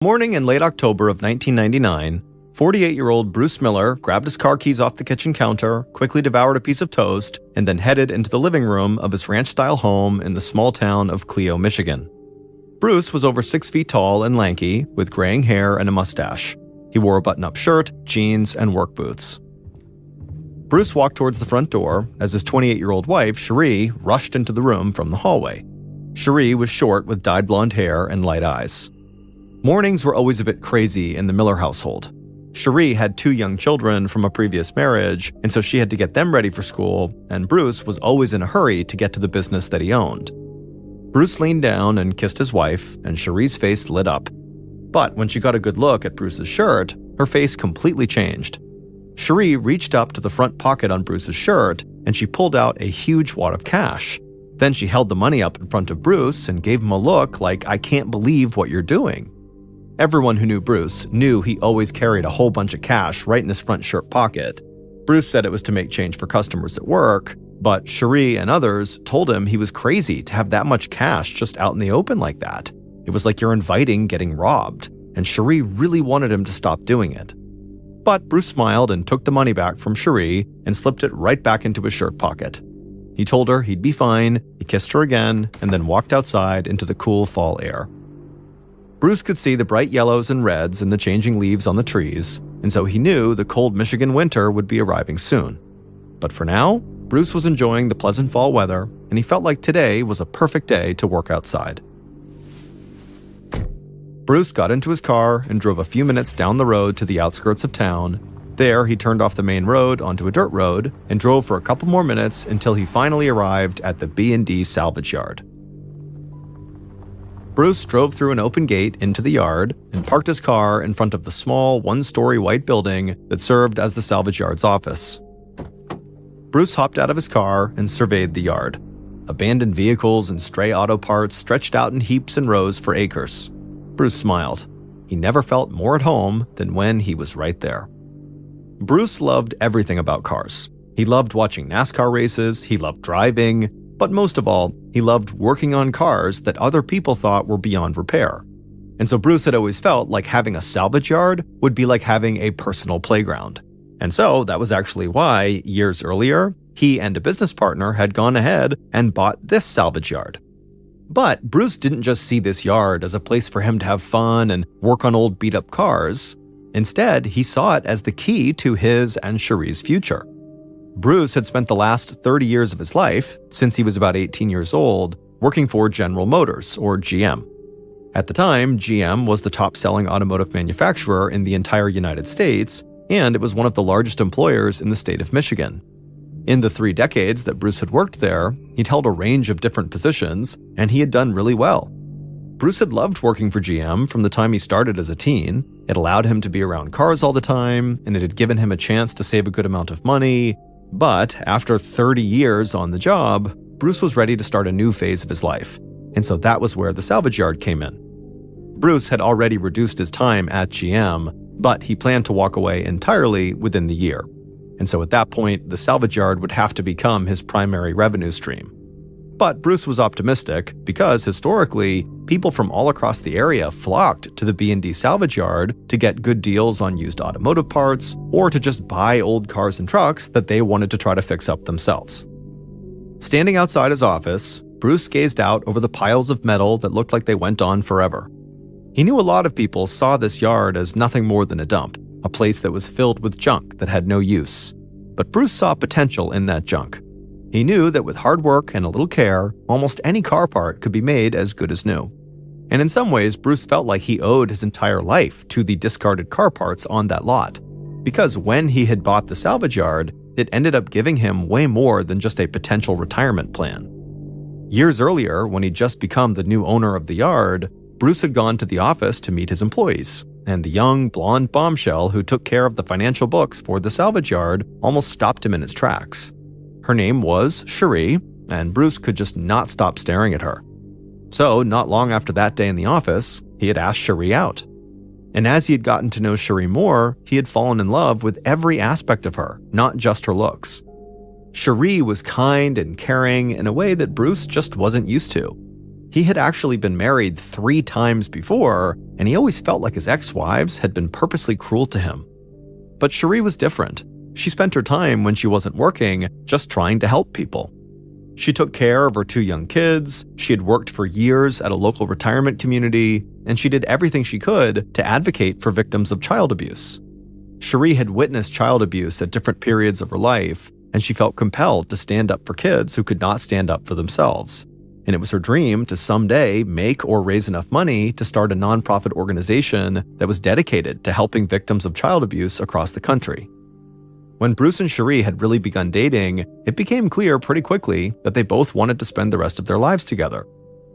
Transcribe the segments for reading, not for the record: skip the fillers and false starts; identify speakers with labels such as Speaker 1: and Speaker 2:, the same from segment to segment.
Speaker 1: Morning in late October of 1999, 48-year-old Bruce Miller grabbed his car keys off the kitchen counter, quickly devoured a piece of toast, and then headed into the living room of his ranch-style home in the small town of Clio, Michigan. Bruce was over 6 feet tall and lanky, with graying hair and a mustache. He wore a button-up shirt, jeans, and work boots. Bruce walked towards the front door as his 28-year-old wife, Cherie, rushed into the room from the hallway. Cherie was short with dyed blonde hair and light eyes. Mornings were always a bit crazy in the Miller household. Cherie had 2 young children from a previous marriage, and so she had to get them ready for school, and Bruce was always in a hurry to get to the business that he owned. Bruce leaned down and kissed his wife, and Cherie's face lit up. But when she got a good look at Bruce's shirt, her face completely changed. Cherie reached up to the front pocket on Bruce's shirt, and she pulled out a huge wad of cash. Then she held the money up in front of Bruce and gave him a look like, "I can't believe what you're doing." Everyone who knew Bruce knew he always carried a whole bunch of cash right in his front shirt pocket. Bruce said it was to make change for customers at work, but Cherie and others told him he was crazy to have that much cash just out in the open like that. It was like you're inviting getting robbed, and Cherie really wanted him to stop doing it. But Bruce smiled and took the money back from Cherie and slipped it right back into his shirt pocket. He told her he'd be fine, he kissed her again, and then walked outside into the cool fall air. Bruce could see the bright yellows and reds in the changing leaves on the trees, and so he knew the cold Michigan winter would be arriving soon. But for now, Bruce was enjoying the pleasant fall weather, and he felt like today was a perfect day to work outside. Bruce got into his car and drove a few minutes down the road to the outskirts of town. There, he turned off the main road onto a dirt road and drove for a couple more minutes until he finally arrived at the B&D salvage yard. Bruce drove through an open gate into the yard and parked his car in front of the small, one-story white building that served as the salvage yard's office. Bruce hopped out of his car and surveyed the yard. Abandoned vehicles and stray auto parts stretched out in heaps and rows for acres. Bruce smiled. He never felt more at home than when he was right there. Bruce loved everything about cars. He loved watching NASCAR races, he loved driving, but most of all, he loved working on cars that other people thought were beyond repair. And so Bruce had always felt like having a salvage yard would be like having a personal playground. And so that was actually why, years earlier, he and a business partner had gone ahead and bought this salvage yard. But Bruce didn't just see this yard as a place for him to have fun and work on old beat-up cars. Instead, he saw it as the key to his and Cherie's future. Bruce had spent the last 30 years of his life, since he was about 18 years old, working for General Motors, or GM. At the time, GM was the top-selling automotive manufacturer in the entire United States, and it was one of the largest employers in the state of Michigan. In the 3 decades that Bruce had worked there, he'd held a range of different positions, and he had done really well. Bruce had loved working for GM from the time he started as a teen. It allowed him to be around cars all the time, and it had given him a chance to save a good amount of money. But after 30 years on the job, Bruce was ready to start a new phase of his life, and so that was where the salvage yard came in. Bruce had already reduced his time at GM, but he planned to walk away entirely within the year. And so at that point, the salvage yard would have to become his primary revenue stream. But Bruce was optimistic because historically, people from all across the area flocked to the B&D salvage yard to get good deals on used automotive parts or to just buy old cars and trucks that they wanted to try to fix up themselves. Standing outside his office, Bruce gazed out over the piles of metal that looked like they went on forever. He knew a lot of people saw this yard as nothing more than a dump, a place that was filled with junk that had no use. But Bruce saw potential in that junk. He knew that with hard work and a little care, almost any car part could be made as good as new. And in some ways, Bruce felt like he owed his entire life to the discarded car parts on that lot. Because when he had bought the salvage yard, it ended up giving him way more than just a potential retirement plan. Years earlier, when he'd just become the new owner of the yard, Bruce had gone to the office to meet his employees, and the young, blonde bombshell who took care of the financial books for the salvage yard almost stopped him in his tracks. Her name was Cherie, and Bruce could just not stop staring at her. So, not long after that day in the office, he had asked Cherie out. And as he had gotten to know Cherie more, he had fallen in love with every aspect of her, not just her looks. Cherie was kind and caring in a way that Bruce just wasn't used to. He had actually been married 3 times before, and he always felt like his ex-wives had been purposely cruel to him. But Cherie was different. She spent her time when she wasn't working just trying to help people. She took care of her 2 young kids, she had worked for years at a local retirement community, and she did everything she could to advocate for victims of child abuse. Cherie had witnessed child abuse at different periods of her life, and she felt compelled to stand up for kids who could not stand up for themselves. And it was her dream to someday make or raise enough money to start a nonprofit organization that was dedicated to helping victims of child abuse across the country. When Bruce and Cherie had really begun dating, it became clear pretty quickly that they both wanted to spend the rest of their lives together.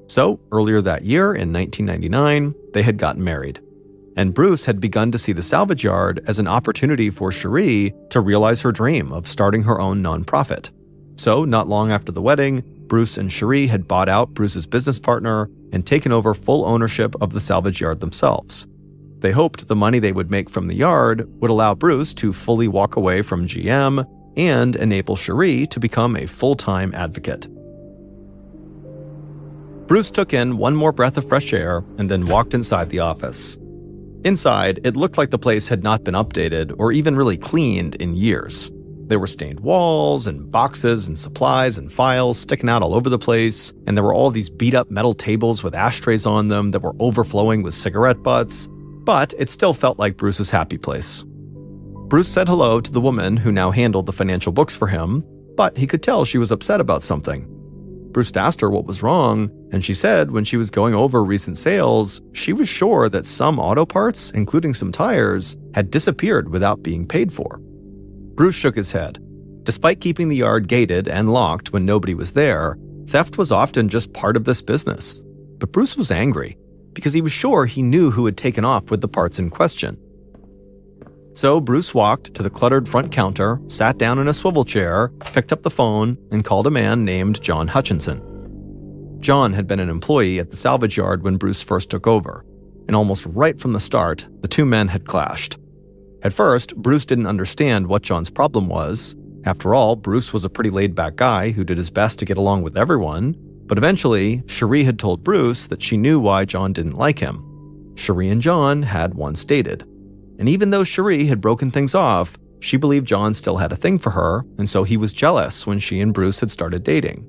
Speaker 1: So, earlier that year, in 1999, they had gotten married. And Bruce had begun to see the salvage yard as an opportunity for Cherie to realize her dream of starting her own nonprofit. So, not long after the wedding, Bruce and Cherie had bought out Bruce's business partner and taken over full ownership of the salvage yard themselves. They hoped the money they would make from the yard would allow Bruce to fully walk away from GM and enable Cherie to become a full-time advocate. Bruce took in one more breath of fresh air and then walked inside the office. Inside, it looked like the place had not been updated or even really cleaned in years. There were stained walls and boxes and supplies and files sticking out all over the place, and there were all these beat-up metal tables with ashtrays on them that were overflowing with cigarette butts. But it still felt like Bruce's happy place. Bruce said hello to the woman who now handled the financial books for him, but he could tell she was upset about something. Bruce asked her what was wrong, and she said when she was going over recent sales, she was sure that some auto parts, including some tires, had disappeared without being paid for. Bruce shook his head. Despite keeping the yard gated and locked when nobody was there, theft was often just part of this business. But Bruce was angry, because he was sure he knew who had taken off with the parts in question. So Bruce walked to the cluttered front counter, sat down in a swivel chair, picked up the phone, and called a man named John Hutchinson. John had been an employee at the salvage yard when Bruce first took over, and almost right from the start, the 2 men had clashed. At first, Bruce didn't understand what John's problem was. After all, Bruce was a pretty laid-back guy who did his best to get along with everyone. But eventually, Cherie had told Bruce that she knew why John didn't like him. Cherie and John had once dated. And even though Cherie had broken things off, she believed John still had a thing for her, and so he was jealous when she and Bruce had started dating.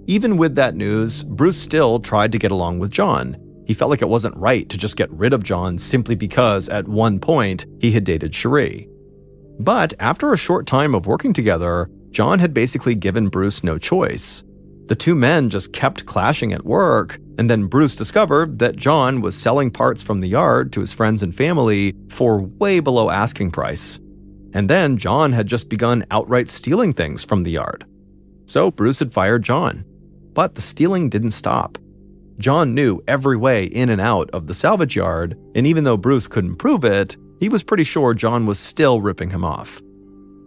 Speaker 1: Even with that news, Bruce still tried to get along with John. He felt like it wasn't right to just get rid of John simply because at one point he had dated Cherie. But after a short time of working together, John had basically given Bruce no choice. The 2 men just kept clashing at work, and then Bruce discovered that John was selling parts from the yard to his friends and family for way below asking price. And then John had just begun outright stealing things from the yard. So Bruce had fired John. But the stealing didn't stop. John knew every way in and out of the salvage yard, and even though Bruce couldn't prove it, he was pretty sure John was still ripping him off.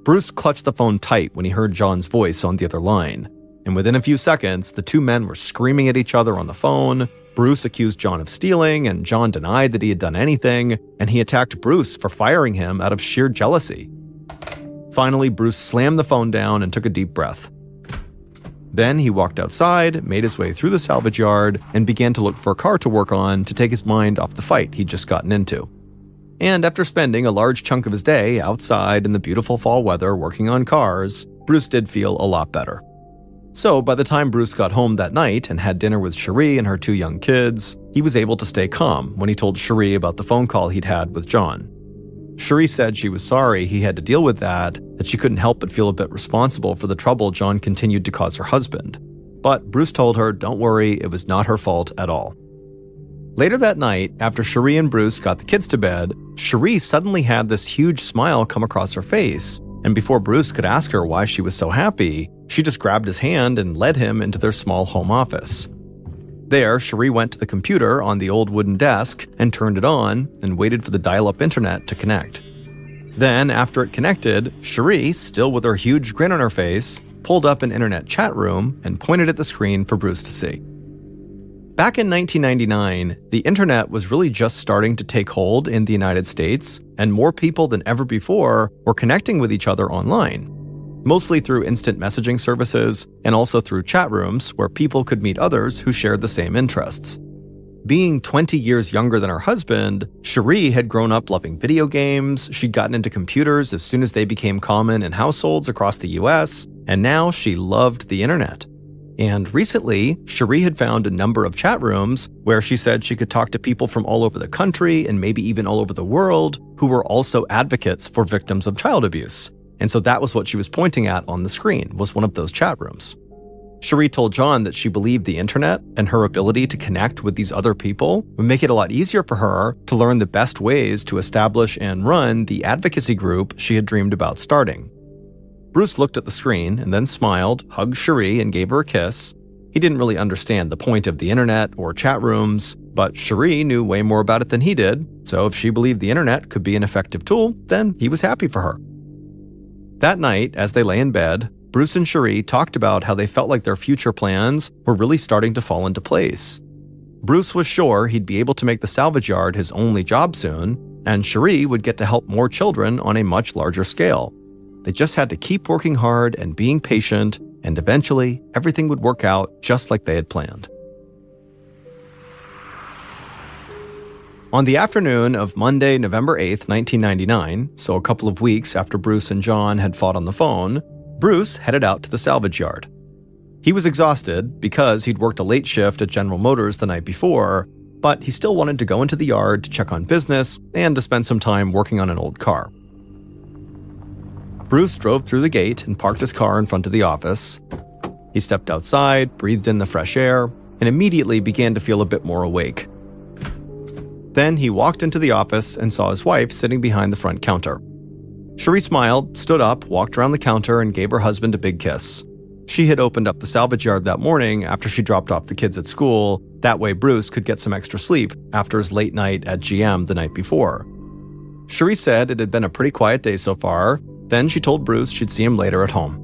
Speaker 1: Bruce clutched the phone tight when he heard John's voice on the other line. And within a few seconds, the 2 men were screaming at each other on the phone. Bruce accused John of stealing, and John denied that he had done anything, and he attacked Bruce for firing him out of sheer jealousy. Finally, Bruce slammed the phone down and took a deep breath. Then he walked outside, made his way through the salvage yard, and began to look for a car to work on to take his mind off the fight he'd just gotten into. And after spending a large chunk of his day outside in the beautiful fall weather working on cars, Bruce did feel a lot better. So by the time Bruce got home that night and had dinner with Cherie and her 2 young kids, he was able to stay calm when he told Cherie about the phone call he'd had with John. Cherie said she was sorry he had to deal with that she couldn't help but feel a bit responsible for the trouble John continued to cause her husband. But Bruce told her, don't worry, it was not her fault at all. Later that night, after Cherie and Bruce got the kids to bed, Cherie suddenly had this huge smile come across her face, and before Bruce could ask her why she was so happy, she just grabbed his hand and led him into their small home office. There, Cherie went to the computer on the old wooden desk and turned it on and waited for the dial-up internet to connect. Then, after it connected, Cherie, still with her huge grin on her face, pulled up an internet chat room and pointed at the screen for Bruce to see. Back in 1999, the internet was really just starting to take hold in the United States, and more people than ever before were connecting with each other online. mostly through instant messaging services and also through chat rooms where people could meet others who shared the same interests. Being 20 years younger than her husband, Cherie had grown up loving video games, she'd gotten into computers as soon as they became common in households across the US, and now she loved the internet. And recently, Cherie had found a number of chat rooms where she said she could talk to people from all over the country and maybe even all over the world who were also advocates for victims of child abuse. And so that was what she was pointing at on the screen, was one of those chat rooms. Cherie told John that she believed the internet and her ability to connect with these other people would make it a lot easier for her to learn the best ways to establish and run the advocacy group she had dreamed about starting. Bruce looked at the screen and then smiled, hugged Cherie, and gave her a kiss. He didn't really understand the point of the internet or chat rooms, but Cherie knew way more about it than he did, so if she believed the internet could be an effective tool, then he was happy for her. That night, as they lay in bed, Bruce and Cherie talked about how they felt like their future plans were really starting to fall into place. Bruce was sure he'd be able to make the salvage yard his only job soon, and Cherie would get to help more children on a much larger scale. They just had to keep working hard and being patient, and eventually everything would work out just like they had planned. On the afternoon of Monday, November 8th, 1999, so a couple of weeks after Bruce and John had fought on the phone, Bruce headed out to the salvage yard. He was exhausted because he'd worked a late shift at General Motors the night before, but he still wanted to go into the yard to check on business and to spend some time working on an old car. Bruce drove through the gate and parked his car in front of the office. He stepped outside, breathed in the fresh air, and immediately began to feel a bit more awake. Then he walked into the office and saw his wife sitting behind the front counter. Cherie smiled, stood up, walked around the counter, and gave her husband a big kiss. She had opened up the salvage yard that morning after she dropped off the kids at school. That way Bruce could get some extra sleep after his late night at GM the night before. Cherie said it had been a pretty quiet day so far. Then she told Bruce she'd see him later at home.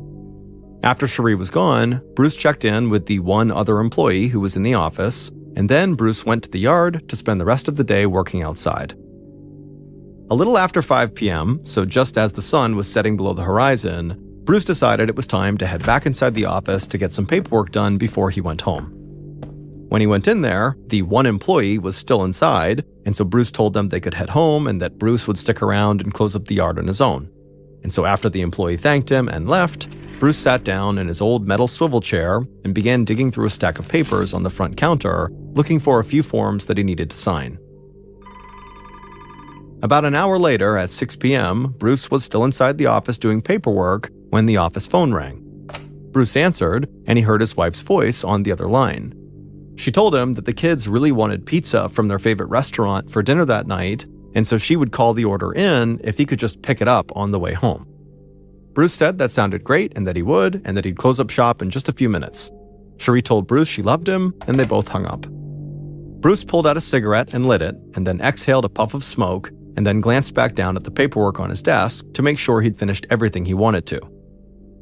Speaker 1: After Cherie was gone, Bruce checked in with the one other employee who was in the office, and then Bruce went to the yard to spend the rest of the day working outside. A little after 5 p.m., so just as the sun was setting below the horizon, Bruce decided it was time to head back inside the office to get some paperwork done before he went home. When he went in there, the one employee was still inside, and so Bruce told them they could head home and that Bruce would stick around and close up the yard on his own. And so after the employee thanked him and left, Bruce sat down in his old metal swivel chair and began digging through a stack of papers on the front counter, looking for a few forms that he needed to sign. About an hour later, at 6 p.m., Bruce was still inside the office doing paperwork when the office phone rang. Bruce answered, and he heard his wife's voice on the other line. She told him that the kids really wanted pizza from their favorite restaurant for dinner that night, and so she would call the order in if he could just pick it up on the way home. Bruce said that sounded great and that he would, and that he'd close up shop in just a few minutes. Cherie told Bruce she loved him, and they both hung up. Bruce pulled out a cigarette and lit it, and then exhaled a puff of smoke, and then glanced back down at the paperwork on his desk to make sure he'd finished everything he wanted to.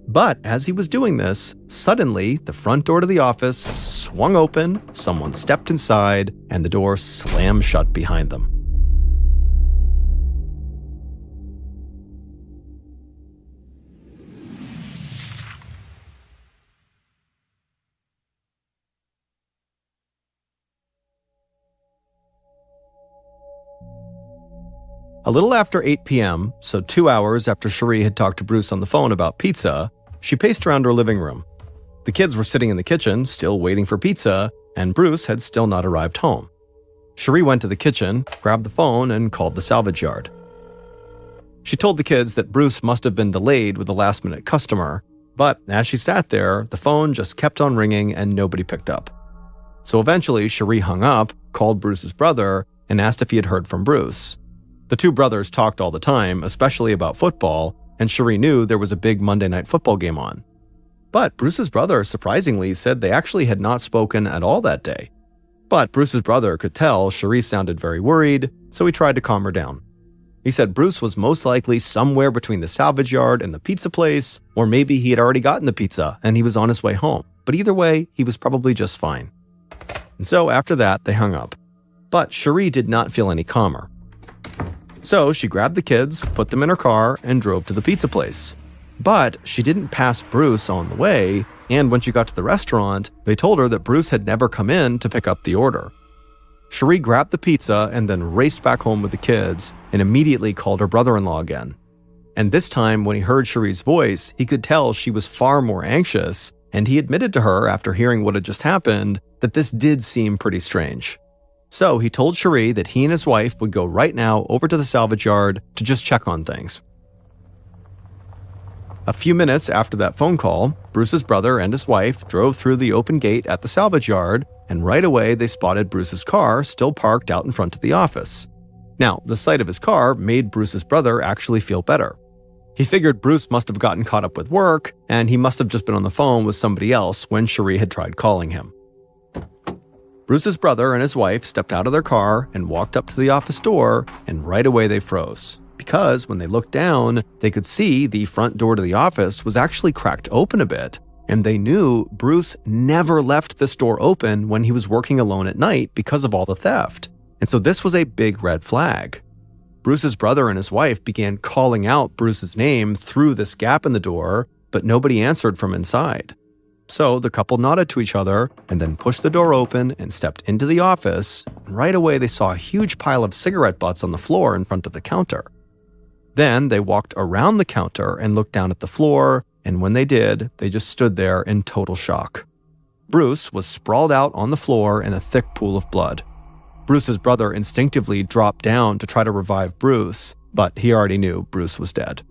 Speaker 1: But as he was doing this, suddenly the front door to the office swung open, someone stepped inside, and the door slammed shut behind them. A little after 8 p.m., so 2 hours after Cherie had talked to Bruce on the phone about pizza, she paced around her living room. The kids were sitting in the kitchen, still waiting for pizza, and Bruce had still not arrived home. Cherie went to the kitchen, grabbed the phone, and called the salvage yard. She told the kids that Bruce must have been delayed with a last-minute customer, but as she sat there, the phone just kept on ringing and nobody picked up. So eventually, Cherie hung up, called Bruce's brother, and asked if he had heard from Bruce. The two brothers talked all the time, especially about football, and Cherie knew there was a big Monday night football game on. But Bruce's brother surprisingly said they actually had not spoken at all that day. But Bruce's brother could tell Cherie sounded very worried, so he tried to calm her down. He said Bruce was most likely somewhere between the salvage yard and the pizza place, or maybe he had already gotten the pizza and he was on his way home. But either way, he was probably just fine. And so after that, they hung up. But Cherie did not feel any calmer. So she grabbed the kids, put them in her car, and drove to the pizza place. But she didn't pass Bruce on the way, and when she got to the restaurant, they told her that Bruce had never come in to pick up the order. Cherie grabbed the pizza and then raced back home with the kids and immediately called her brother-in-law again. And this time, when he heard Cherie's voice, he could tell she was far more anxious, and he admitted to her after hearing what had just happened that this did seem pretty strange. So he told Cherie that he and his wife would go right now over to the salvage yard to just check on things. A few minutes after that phone call, Bruce's brother and his wife drove through the open gate at the salvage yard, and right away they spotted Bruce's car still parked out in front of the office. Now, the sight of his car made Bruce's brother actually feel better. He figured Bruce must have gotten caught up with work, and he must have just been on the phone with somebody else when Cherie had tried calling him. Bruce's brother and his wife stepped out of their car and walked up to the office door, and right away they froze. Because when they looked down, they could see the front door to the office was actually cracked open a bit, and they knew Bruce never left this door open when he was working alone at night because of all the theft. And so this was a big red flag. Bruce's brother and his wife began calling out Bruce's name through this gap in the door, but nobody answered from inside. So the couple nodded to each other and then pushed the door open and stepped into the office, and right away they saw a huge pile of cigarette butts on the floor in front of the counter. Then they walked around the counter and looked down at the floor, and when they did, they just stood there in total shock. Bruce was sprawled out on the floor in a thick pool of blood. Bruce's brother instinctively dropped down to try to revive Bruce, but he already knew Bruce was dead.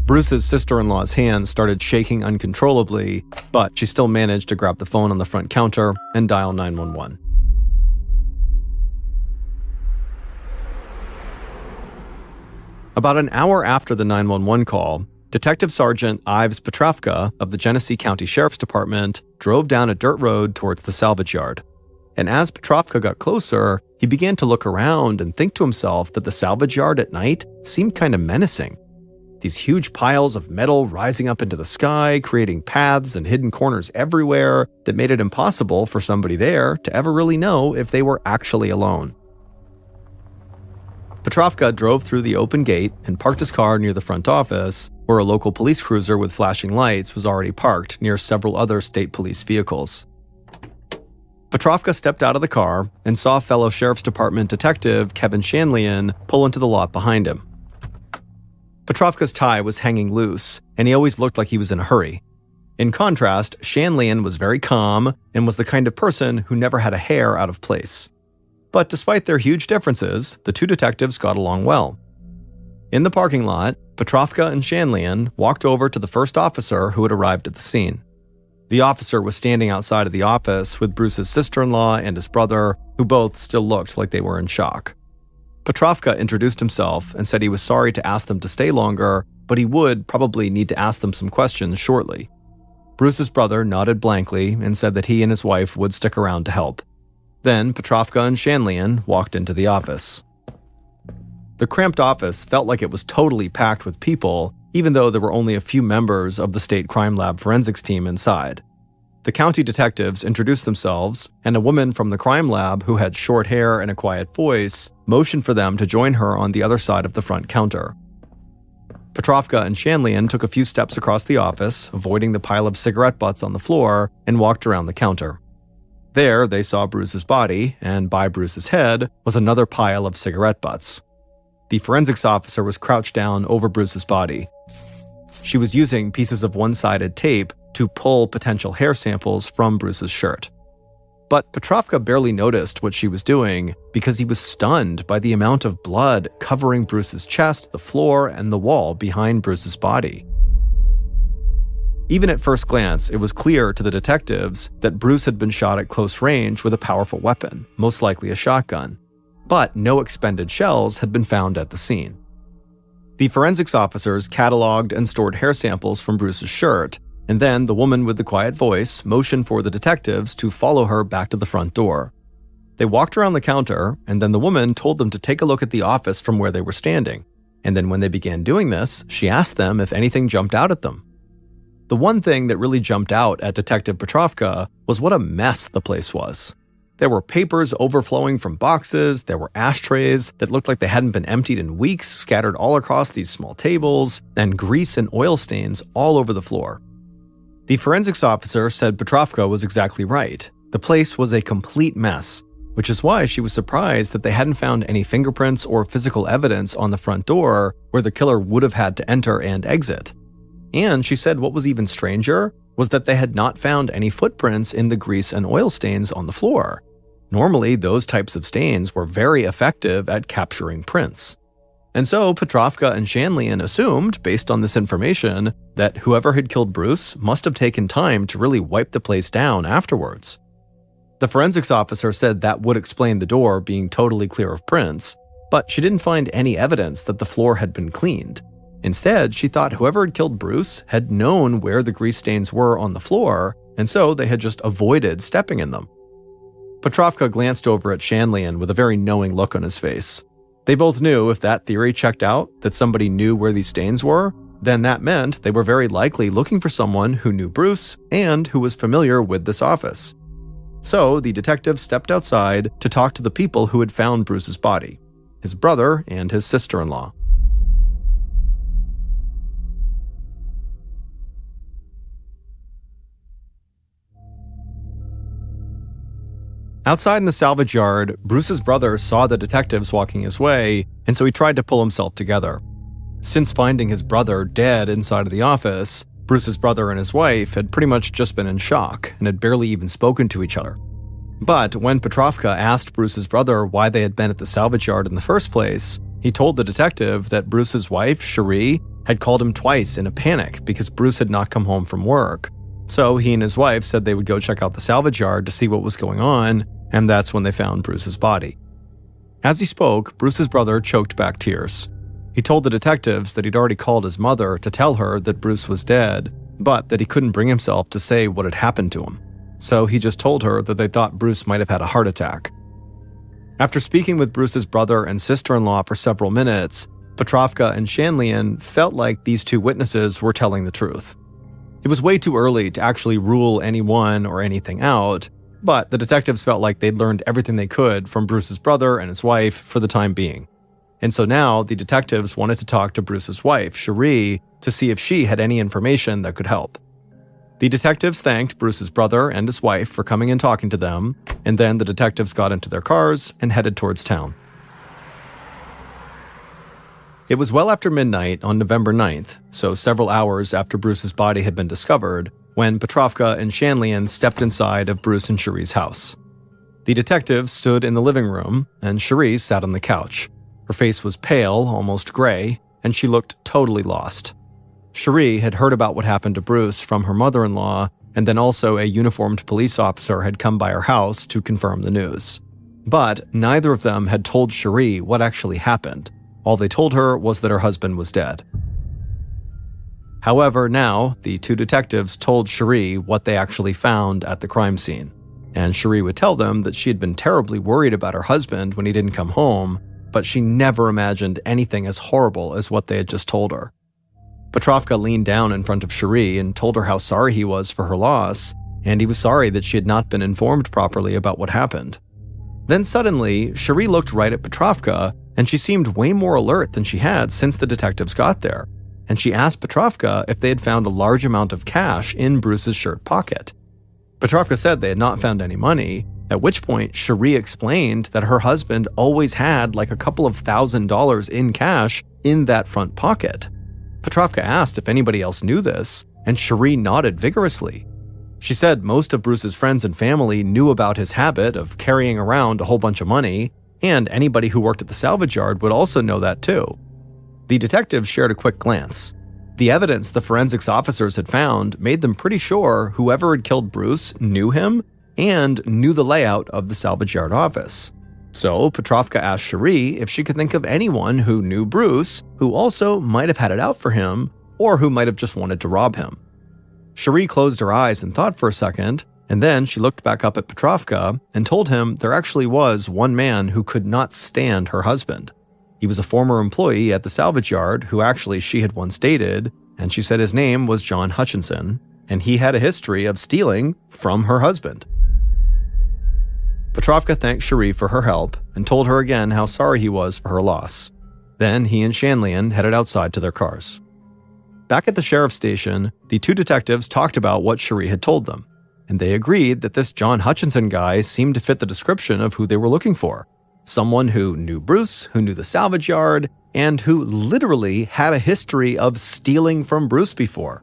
Speaker 1: Bruce's sister-in-law's hands started shaking uncontrollably, but she still managed to grab the phone on the front counter and dial 911. About an hour after the 911 call, Detective Sergeant Ives Petrovka of the Genesee County Sheriff's Department drove down a dirt road towards the salvage yard. And as Petrovka got closer, he began to look around and think to himself that the salvage yard at night seemed kind of menacing. These huge piles of metal rising up into the sky, creating paths and hidden corners everywhere that made it impossible for somebody there to ever really know if they were actually alone. Petrovka drove through the open gate and parked his car near the front office, where a local police cruiser with flashing lights was already parked near several other state police vehicles. Petrovka stepped out of the car and saw fellow Sheriff's Department detective Kevin Shanlian pull into the lot behind him. Petrovka's tie was hanging loose, and he always looked like he was in a hurry. In contrast, Shanlian was very calm and was the kind of person who never had a hair out of place. But despite their huge differences, the two detectives got along well. In the parking lot, Petrovka and Shanlian walked over to the first officer who had arrived at the scene. The officer was standing outside of the office with Bruce's sister-in-law and his brother, who both still looked like they were in shock. Petrovka introduced himself and said he was sorry to ask them to stay longer, but he would probably need to ask them some questions shortly. Bruce's brother nodded blankly and said that he and his wife would stick around to help. Then Petrovka and Shanlian walked into the office. The cramped office felt like it was totally packed with people, even though there were only a few members of the State Crime Lab forensics team inside. The county detectives introduced themselves, and a woman from the crime lab who had short hair and a quiet voice motioned for them to join her on the other side of the front counter. Petrovka and Shanlian took a few steps across the office, avoiding the pile of cigarette butts on the floor, and walked around the counter. There, they saw Bruce's body, and by Bruce's head was another pile of cigarette butts. The forensics officer was crouched down over Bruce's body. She was using pieces of one-sided tape to pull potential hair samples from Bruce's shirt. But Petrovka barely noticed what she was doing because he was stunned by the amount of blood covering Bruce's chest, the floor, and the wall behind Bruce's body. Even at first glance, it was clear to the detectives that Bruce had been shot at close range with a powerful weapon, most likely a shotgun. But no expended shells had been found at the scene. The forensics officers cataloged and stored hair samples from Bruce's shirt, and then the woman with the quiet voice motioned for the detectives to follow her back to the front door. They walked around the counter, and then the woman told them to take a look at the office from where they were standing. And then when they began doing this, she asked them if anything jumped out at them. The one thing that really jumped out at Detective Petrovka was what a mess the place was. There were papers overflowing from boxes, there were ashtrays that looked like they hadn't been emptied in weeks scattered all across these small tables, and grease and oil stains all over the floor. The forensics officer said Petrovka was exactly right. The place was a complete mess, which is why she was surprised that they hadn't found any fingerprints or physical evidence on the front door where the killer would have had to enter and exit. And she said what was even stranger was that they had not found any footprints in the grease and oil stains on the floor. Normally, those types of stains were very effective at capturing prints. And so Petrovka and Shanlian assumed, based on this information, that whoever had killed Bruce must have taken time to really wipe the place down afterwards. The forensics officer said that would explain the door being totally clear of prints, but she didn't find any evidence that the floor had been cleaned. Instead, she thought whoever had killed Bruce had known where the grease stains were on the floor, and so they had just avoided stepping in them. Petrovka glanced over at Shanlian with a very knowing look on his face. They both knew if that theory checked out, that somebody knew where these stains were, then that meant they were very likely looking for someone who knew Bruce and who was familiar with this office. So the detectives stepped outside to talk to the people who had found Bruce's body, his brother and his sister-in-law. Outside in the salvage yard, Bruce's brother saw the detectives walking his way, and so he tried to pull himself together. Since finding his brother dead inside of the office, Bruce's brother and his wife had pretty much just been in shock and had barely even spoken to each other. But when Petrovka asked Bruce's brother why they had been at the salvage yard in the first place, he told the detective that Bruce's wife, Cherie, had called him twice in a panic because Bruce had not come home from work. So he and his wife said they would go check out the salvage yard to see what was going on, and that's when they found Bruce's body. As he spoke, Bruce's brother choked back tears. He told the detectives that he'd already called his mother to tell her that Bruce was dead, but that he couldn't bring himself to say what had happened to him. So he just told her that they thought Bruce might have had a heart attack. After speaking with Bruce's brother and sister-in-law for several minutes, Petrovka and Shanlian felt like these two witnesses were telling the truth. It was way too early to actually rule anyone or anything out, but the detectives felt like they'd learned everything they could from Bruce's brother and his wife for the time being. And so now the detectives wanted to talk to Bruce's wife, Cherie, to see if she had any information that could help. The detectives thanked Bruce's brother and his wife for coming and talking to them, and then the detectives got into their cars and headed towards town. It was well after midnight on November 9th, so several hours after Bruce's body had been discovered, when Petrovka and Shanlian stepped inside of Bruce and Cherie's house. The detectives stood in the living room, and Cherie sat on the couch. Her face was pale, almost gray, and she looked totally lost. Cherie had heard about what happened to Bruce from her mother-in-law, and then also a uniformed police officer had come by her house to confirm the news. But neither of them had told Cherie what actually happened. All they told her was that her husband was dead. However, now, the two detectives told Cherie what they actually found at the crime scene. And Cherie would tell them that she had been terribly worried about her husband when he didn't come home, but she never imagined anything as horrible as what they had just told her. Petrovka leaned down in front of Cherie and told her how sorry he was for her loss, and he was sorry that she had not been informed properly about what happened. Then suddenly, Cherie looked right at Petrovka, and she seemed way more alert than she had since the detectives got there. And she asked Petrovka if they had found a large amount of cash in Bruce's shirt pocket. Petrovka said they had not found any money, at which point Cherie explained that her husband always had like a couple of $1,000s in cash in that front pocket. Petrovka asked if anybody else knew this, and Cherie nodded vigorously. She said most of Bruce's friends and family knew about his habit of carrying around a whole bunch of money, and anybody who worked at the salvage yard would also know that too. The detectives shared a quick glance. The evidence the forensics officers had found made them pretty sure whoever had killed Bruce knew him and knew the layout of the salvage yard office. So Petrovka asked Cherie if she could think of anyone who knew Bruce who also might have had it out for him or who might have just wanted to rob him. Cherie closed her eyes and thought for a second, and then she looked back up at Petrovka and told him there actually was one man who could not stand her husband. He was a former employee at the salvage yard who actually she had once dated, and she said his name was John Hutchinson, and he had a history of stealing from her husband. Petrovka thanked Cherie for her help and told her again how sorry he was for her loss. Then he and Shanlian headed outside to their cars. Back at the sheriff's station, the two detectives talked about what Cherie had told them, and they agreed that this John Hutchinson guy seemed to fit the description of who they were looking for. Someone who knew Bruce, who knew the salvage yard, and who literally had a history of stealing from Bruce before.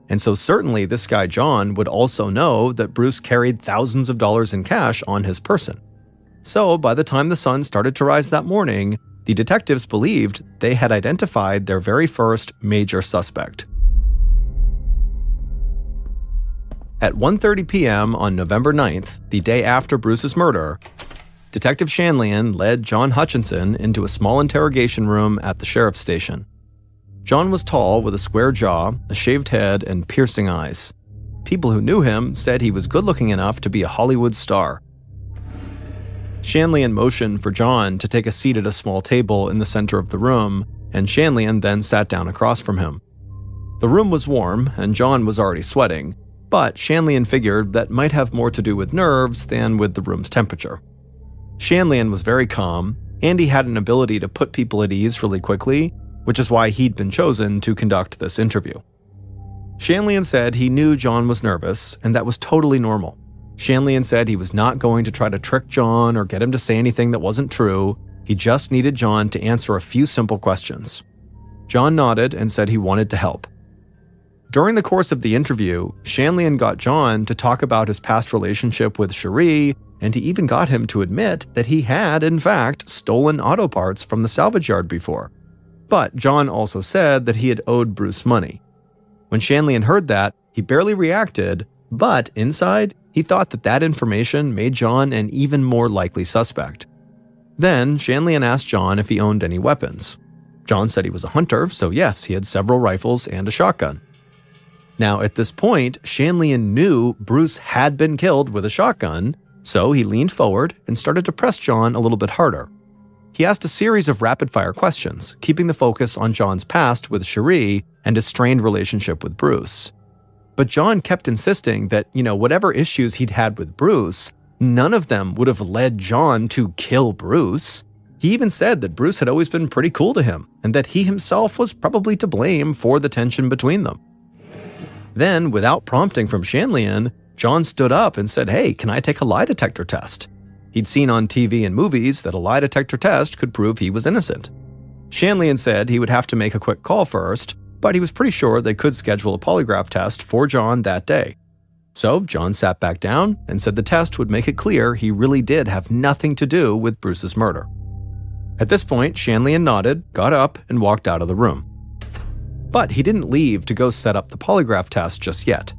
Speaker 1: And so certainly this guy John would also know that Bruce carried thousands of dollars in cash on his person. So by the time the sun started to rise that morning, the detectives believed they had identified their very first major suspect. At 1:30 p.m. on November 9th, the day after Bruce's murder, Detective Shanlian led John Hutchinson into a small interrogation room at the sheriff's station. John was tall with a square jaw, a shaved head, and piercing eyes. People who knew him said he was good-looking enough to be a Hollywood star. Shanlian motioned for John to take a seat at a small table in the center of the room, and Shanlian then sat down across from him. The room was warm, and John was already sweating, but Shanlian figured that might have more to do with nerves than with the room's temperature. Shanlian was very calm, and he had an ability to put people at ease really quickly, which is why he'd been chosen to conduct this interview. Shanlian said he knew John was nervous, and that was totally normal. Shanlian said he was not going to try to trick John or get him to say anything that wasn't true. He just needed John to answer a few simple questions. John nodded and said he wanted to help. During the course of the interview, Shanlian got John to talk about his past relationship with Cherie, and he even got him to admit that he had, in fact, stolen auto parts from the salvage yard before. But John also said that he had owed Bruce money. When Shanlian heard that, he barely reacted, but inside, he thought that information made John an even more likely suspect. Then, Shanlian asked John if he owned any weapons. John said he was a hunter, so yes, he had several rifles and a shotgun. Now, at this point, Shanlian knew Bruce had been killed with a shotgun, so he leaned forward and started to press John a little bit harder. He asked a series of rapid-fire questions, keeping the focus on John's past with Cherie and his strained relationship with Bruce. But John kept insisting that, whatever issues he'd had with Bruce, none of them would have led John to kill Bruce. He even said that Bruce had always been pretty cool to him, and that he himself was probably to blame for the tension between them. Then, without prompting from Shanlian, John stood up and said, "Hey, can I take a lie detector test?" He'd seen on TV and movies that a lie detector test could prove he was innocent. Shanlian said he would have to make a quick call first, but he was pretty sure they could schedule a polygraph test for John that day. So John sat back down and said the test would make it clear he really did have nothing to do with Bruce's murder. At this point, Shanlian nodded, got up, and walked out of the room. But he didn't leave to go set up the polygraph test just yet.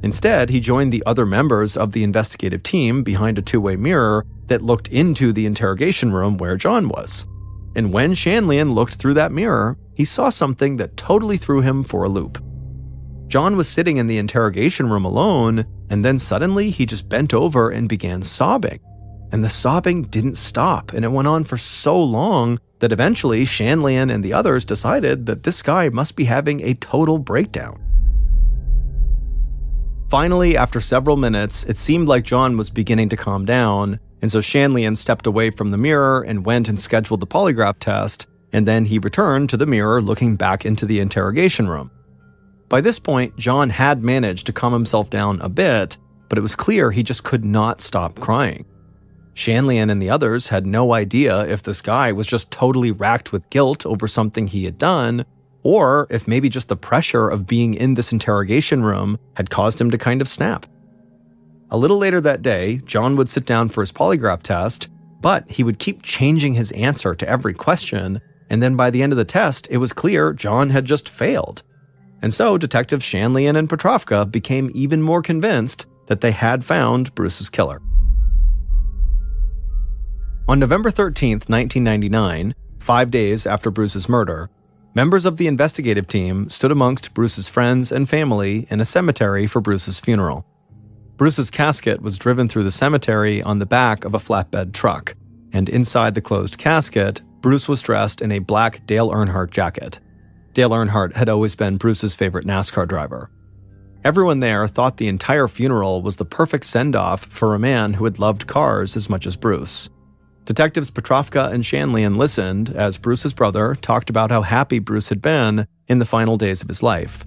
Speaker 1: Instead, he joined the other members of the investigative team behind a two-way mirror that looked into the interrogation room where John was. And when Shanlian looked through that mirror, he saw something that totally threw him for a loop. John was sitting in the interrogation room alone, and then suddenly he just bent over and began sobbing. And the sobbing didn't stop, and it went on for so long that eventually Shanlian and the others decided that this guy must be having a total breakdown. Finally, after several minutes, it seemed like John was beginning to calm down, and so Shanlian stepped away from the mirror and went and scheduled the polygraph test, and then he returned to the mirror looking back into the interrogation room. By this point, John had managed to calm himself down a bit, but it was clear he just could not stop crying. Shanlian and the others had no idea if this guy was just totally racked with guilt over something he had done, or if maybe just the pressure of being in this interrogation room had caused him to kind of snap. A little later that day, John would sit down for his polygraph test, but he would keep changing his answer to every question, and then by the end of the test, it was clear John had just failed. And so Detectives Shanlian and Petrovka became even more convinced that they had found Bruce's killer. On November 13th, 1999, 5 days after Bruce's murder, members of the investigative team stood amongst Bruce's friends and family in a cemetery for Bruce's funeral. Bruce's casket was driven through the cemetery on the back of a flatbed truck, and inside the closed casket, Bruce was dressed in a black Dale Earnhardt jacket. Dale Earnhardt had always been Bruce's favorite NASCAR driver. Everyone there thought the entire funeral was the perfect send-off for a man who had loved cars as much as Bruce. Detectives Petrovka and Shanlian listened as Bruce's brother talked about how happy Bruce had been in the final days of his life.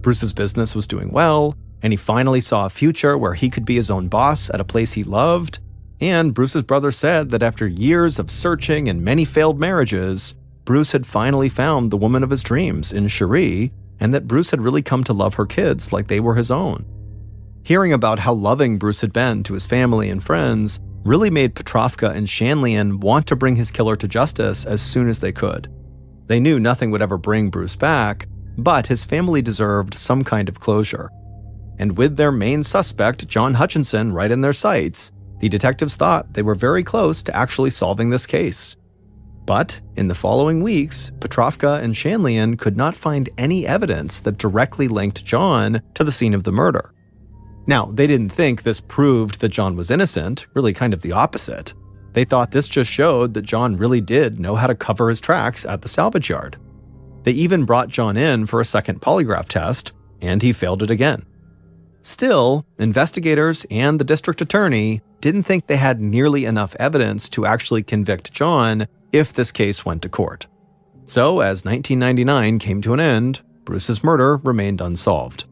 Speaker 1: Bruce's business was doing well, and he finally saw a future where he could be his own boss at a place he loved. And Bruce's brother said that after years of searching and many failed marriages, Bruce had finally found the woman of his dreams in Cherie, and that Bruce had really come to love her kids like they were his own. Hearing about how loving Bruce had been to his family and friends really made Petrovka and Shanlian want to bring his killer to justice as soon as they could. They knew nothing would ever bring Bruce back, but his family deserved some kind of closure. And with their main suspect, John Hutchinson, right in their sights, the detectives thought they were very close to actually solving this case. But in the following weeks, Petrovka and Shanlian could not find any evidence that directly linked John to the scene of the murder. Now, they didn't think this proved that John was innocent, really kind of the opposite. They thought this just showed that John really did know how to cover his tracks at the salvage yard. They even brought John in for a second polygraph test, and he failed it again. Still, investigators and the district attorney didn't think they had nearly enough evidence to actually convict John if this case went to court. So, as 1999 came to an end, Bruce's murder remained unsolved.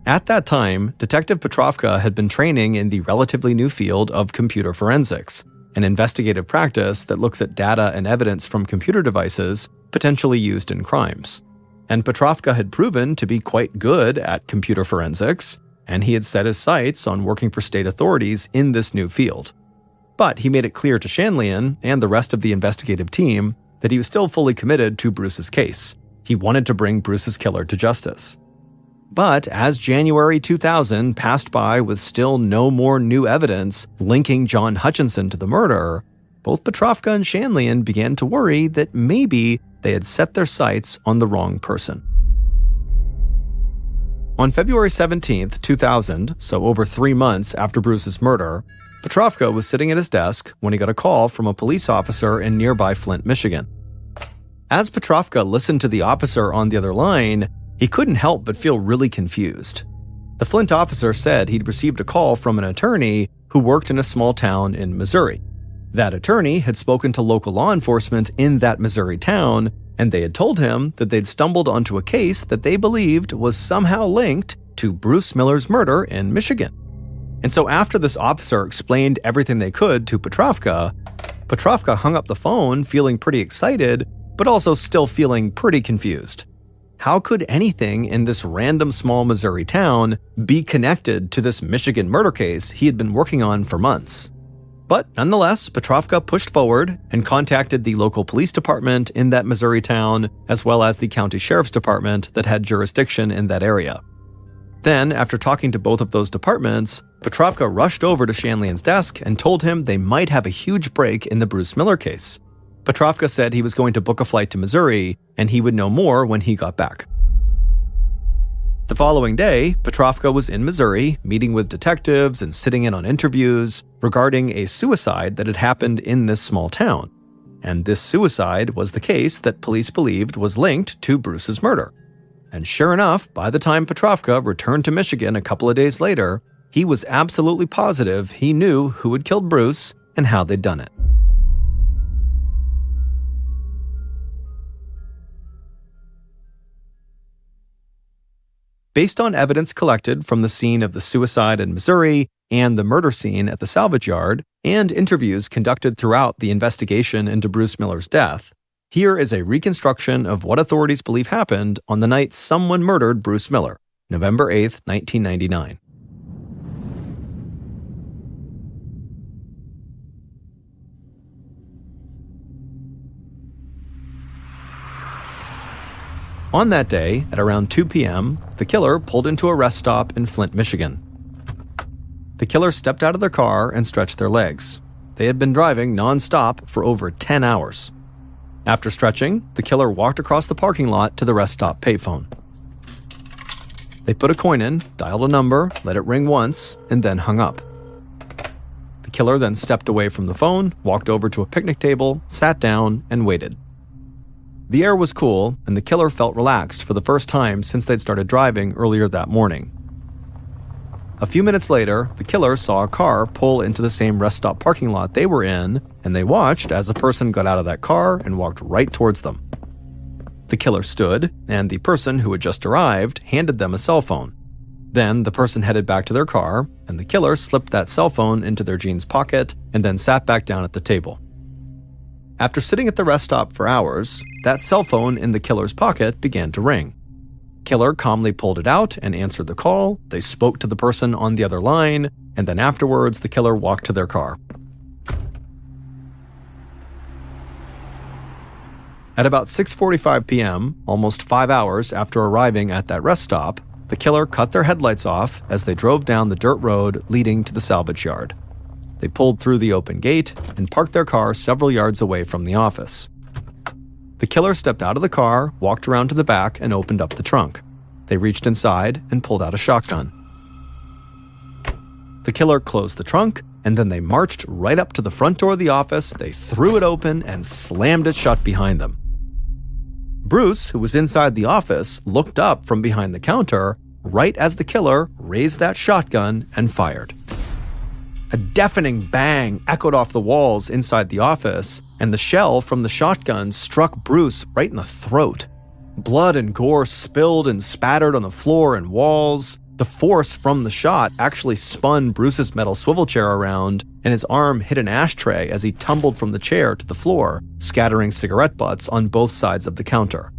Speaker 1: At that time, Detective Petrovka had been training in the relatively new field of computer forensics, an investigative practice that looks at data and evidence from computer devices potentially used in crimes. And Petrovka had proven to be quite good at computer forensics, and he had set his sights on working for state authorities in this new field. But he made it clear to Shanlian and the rest of the investigative team that he was still fully committed to Bruce's case. He wanted to bring Bruce's killer to justice. But as January 2000 passed by with still no more new evidence linking John Hutchinson to the murder, both Petrovka and Shanlian began to worry that maybe they had set their sights on the wrong person. On February 17, 2000, so over 3 months after Bruce's murder, Petrovka was sitting at his desk when he got a call from a police officer in nearby Flint, Michigan. As Petrovka listened to the officer on the other line, he couldn't help but feel really confused. The Flint officer said he'd received a call from an attorney who worked in a small town in Missouri. That attorney had spoken to local law enforcement in that Missouri town, and they had told him that they'd stumbled onto a case that they believed was somehow linked to Bruce Miller's murder in Michigan. And so after this officer explained everything they could to Petrovka, Petrovka hung up the phone feeling pretty excited, but also still feeling pretty confused. How could anything in this random small Missouri town be connected to this Michigan murder case he had been working on for months? But nonetheless, Petrovka pushed forward and contacted the local police department in that Missouri town, as well as the county sheriff's department that had jurisdiction in that area. Then, after talking to both of those departments, Petrovka rushed over to Shanlian's desk and told him they might have a huge break in the Bruce Miller case. Petrovka said he was going to book a flight to Missouri, and he would know more when he got back. The following day, Petrovka was in Missouri, meeting with detectives and sitting in on interviews regarding a suicide that had happened in this small town. And this suicide was the case that police believed was linked to Bruce's murder. And sure enough, by the time Petrovka returned to Michigan a couple of days later, he was absolutely positive he knew who had killed Bruce and how they'd done it. Based on evidence collected from the scene of the suicide in Missouri and the murder scene at the salvage yard, and interviews conducted throughout the investigation into Bruce Miller's death, here is a reconstruction of what authorities believe happened on the night someone murdered Bruce Miller, November 8, 1999. On that day, at around 2 p.m., the killer pulled into a rest stop in Flint, Michigan. The killer stepped out of their car and stretched their legs. They had been driving non-stop for over 10 hours. After stretching, the killer walked across the parking lot to the rest stop payphone. They put a coin in, dialed a number, let it ring once, and then hung up. The killer then stepped away from the phone, walked over to a picnic table, sat down, and waited. The air was cool, and the killer felt relaxed for the first time since they'd started driving earlier that morning. A few minutes later, the killer saw a car pull into the same rest stop parking lot they were in, and they watched as a person got out of that car and walked right towards them. The killer stood, and the person who had just arrived handed them a cell phone. Then the person headed back to their car, and the killer slipped that cell phone into their jeans pocket and then sat back down at the table. After sitting at the rest stop for hours, that cell phone in the killer's pocket began to ring. Killer calmly pulled it out and answered the call. They spoke to the person on the other line, and then afterwards the killer walked to their car. At about 6:45 p.m., almost 5 hours after arriving at that rest stop, the killer cut their headlights off as they drove down the dirt road leading to the salvage yard. They pulled through the open gate and parked their car several yards away from the office. The killer stepped out of the car, walked around to the back, and opened up the trunk. They reached inside and pulled out a shotgun. The killer closed the trunk, and then they marched right up to the front door of the office. They threw it open and slammed it shut behind them. Bruce, who was inside the office, looked up from behind the counter right as the killer raised that shotgun and fired. A deafening bang echoed off the walls inside the office, and the shell from the shotgun struck Bruce right in the throat. Blood and gore spilled and spattered on the floor and walls. The force from the shot actually spun Bruce's metal swivel chair around, and his arm hit an ashtray as he tumbled from the chair to the floor, scattering cigarette butts on both sides of the counter.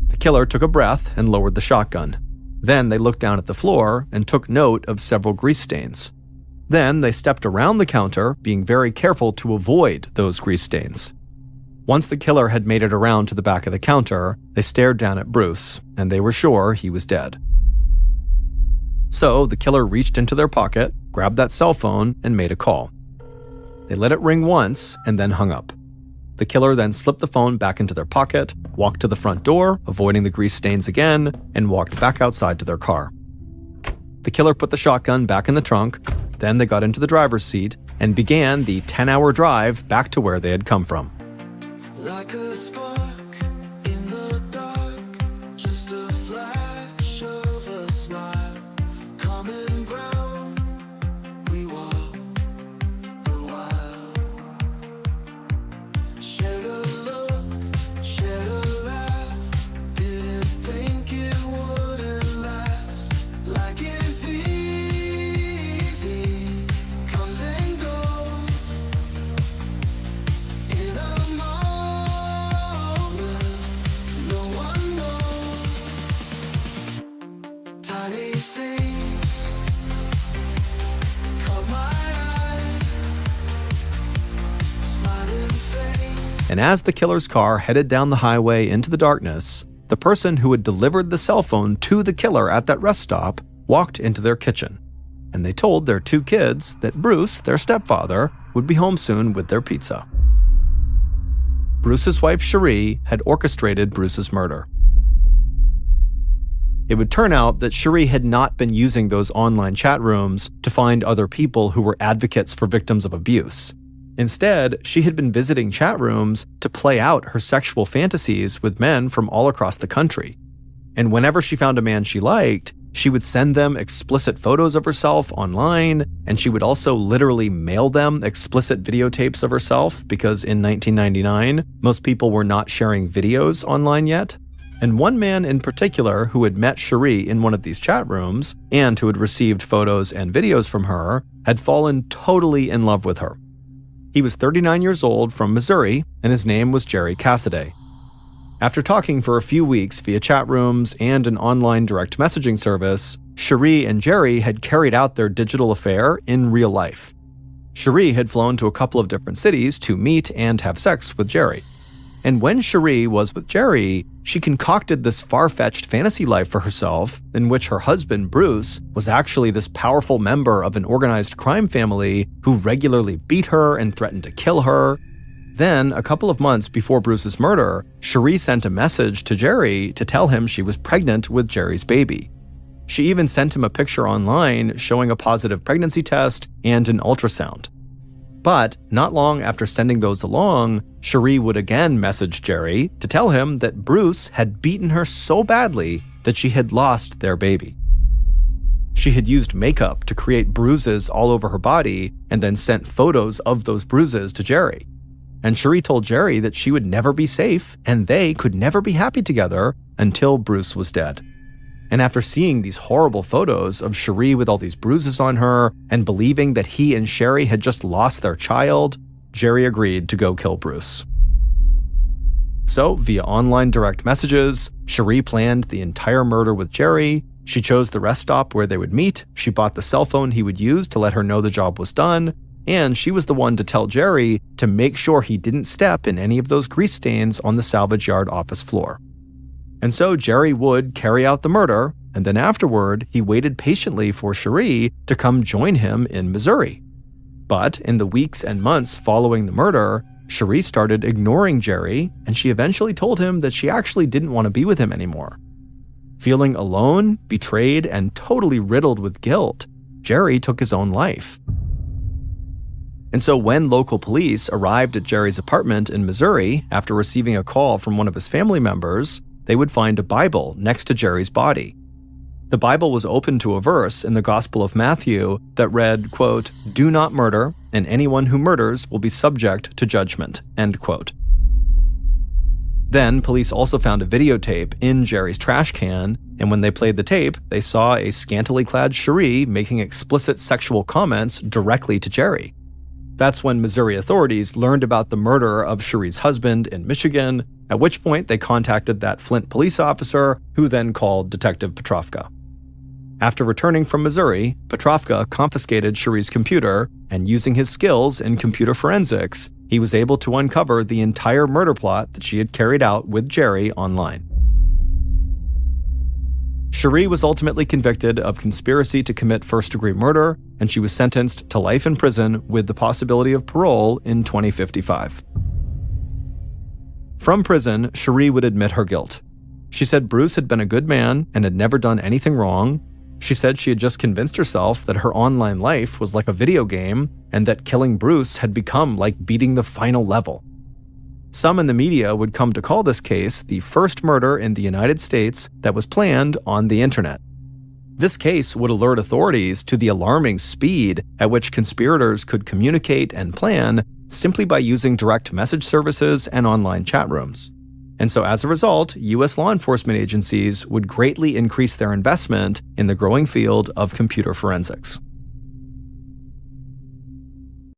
Speaker 1: The killer took a breath and lowered the shotgun. Then they looked down at the floor and took note of several grease stains. Then they stepped around the counter, being very careful to avoid those grease stains. Once the killer had made it around to the back of the counter, they stared down at Bruce, and they were sure he was dead. So the killer reached into their pocket, grabbed that cell phone, and made a call. They let it ring once and then hung up. The killer then slipped the phone back into their pocket, walked to the front door, avoiding the grease stains again, and walked back outside to their car. The killer put the shotgun back in the trunk. Then they got into the driver's seat and began the 10-hour drive back to where they had come from.
Speaker 2: Like a spark in the dark, just a flash of a smile, common ground, we walk a while, shared a look, shared a laugh, didn't think it wouldn't last, like it's easy, comes and goes, in a moment, no one knows, tiny things caught my eye, smiling face.
Speaker 1: And as the killer's car headed down the highway into the darkness, the person who had delivered the cell phone to the killer at that rest stop walked into their kitchen. And they told their 2 kids that Bruce, their stepfather, would be home soon with their pizza. Bruce's wife, Cherie, had orchestrated Bruce's murder. It would turn out that Cherie had not been using those online chat rooms to find other people who were advocates for victims of abuse. Instead, she had been visiting chat rooms to play out her sexual fantasies with men from all across the country. And whenever she found a man she liked, she would send them explicit photos of herself online, and she would also literally mail them explicit videotapes of herself because in 1999, most people were not sharing videos online yet. And one man in particular who had met Cherie in one of these chat rooms and who had received photos and videos from her had fallen totally in love with her. He was 39 years old from Missouri, and his name was Jerry Cassidy. After talking for a few weeks via chat rooms and an online direct messaging service, Cherie and Jerry had carried out their digital affair in real life. Cherie had flown to a couple of different cities to meet and have sex with Jerry. And when Cherie was with Jerry, she concocted this far-fetched fantasy life for herself in which her husband, Bruce, was actually this powerful member of an organized crime family who regularly beat her and threatened to kill her. Then, a couple of months before Bruce's murder, Cherie sent a message to Jerry to tell him she was pregnant with Jerry's baby. She even sent him a picture online showing a positive pregnancy test and an ultrasound. But not long after sending those along, Cherie would again message Jerry to tell him that Bruce had beaten her so badly that she had lost their baby. She had used makeup to create bruises all over her body and then sent photos of those bruises to Jerry. And Cherie told Jerry that she would never be safe and they could never be happy together until Bruce was dead. And after seeing these horrible photos of Cherie with all these bruises on her and believing that he and Sherry had just lost their child, Jerry agreed to go kill Bruce. So, via online direct messages, Cherie planned the entire murder with Jerry. She chose the rest stop where they would meet. She bought the cell phone he would use to let her know the job was done. And she was the one to tell Jerry to make sure he didn't step in any of those grease stains on the salvage yard office floor. And so Jerry would carry out the murder, and then afterward, he waited patiently for Cherie to come join him in Missouri. But in the weeks and months following the murder, Cherie started ignoring Jerry, and she eventually told him that she actually didn't want to be with him anymore. Feeling alone, betrayed, and totally riddled with guilt, Jerry took his own life. And so when local police arrived at Jerry's apartment in Missouri after receiving a call from one of his family members, they would find a Bible next to Jerry's body. The Bible was open to a verse in the Gospel of Matthew that read, quote, "Do not murder, and anyone who murders will be subject to judgment," end quote. Then police also found a videotape in Jerry's trash can, and when they played the tape, they saw a scantily clad Cherie making explicit sexual comments directly to Jerry. That's when Missouri authorities learned about the murder of Cherie's husband in Michigan, at which point they contacted that Flint police officer, who then called Detective Petrovka. After returning from Missouri, Petrovka confiscated Cherie's computer, and using his skills in computer forensics, he was able to uncover the entire murder plot that she had carried out with Jerry online. Cherie was ultimately convicted of conspiracy to commit first-degree murder, and she was sentenced to life in prison with the possibility of parole in 2055. From prison, Cherie would admit her guilt. She said Bruce had been a good man and had never done anything wrong. She said she had just convinced herself that her online life was like a video game and that killing Bruce had become like beating the final level. Some in the media would come to call this case the first murder in the United States that was planned on the internet. This case would alert authorities to the alarming speed at which conspirators could communicate and plan simply by using direct message services and online chat rooms. And so as a result, U.S. law enforcement agencies would greatly increase their investment in the growing field of computer forensics.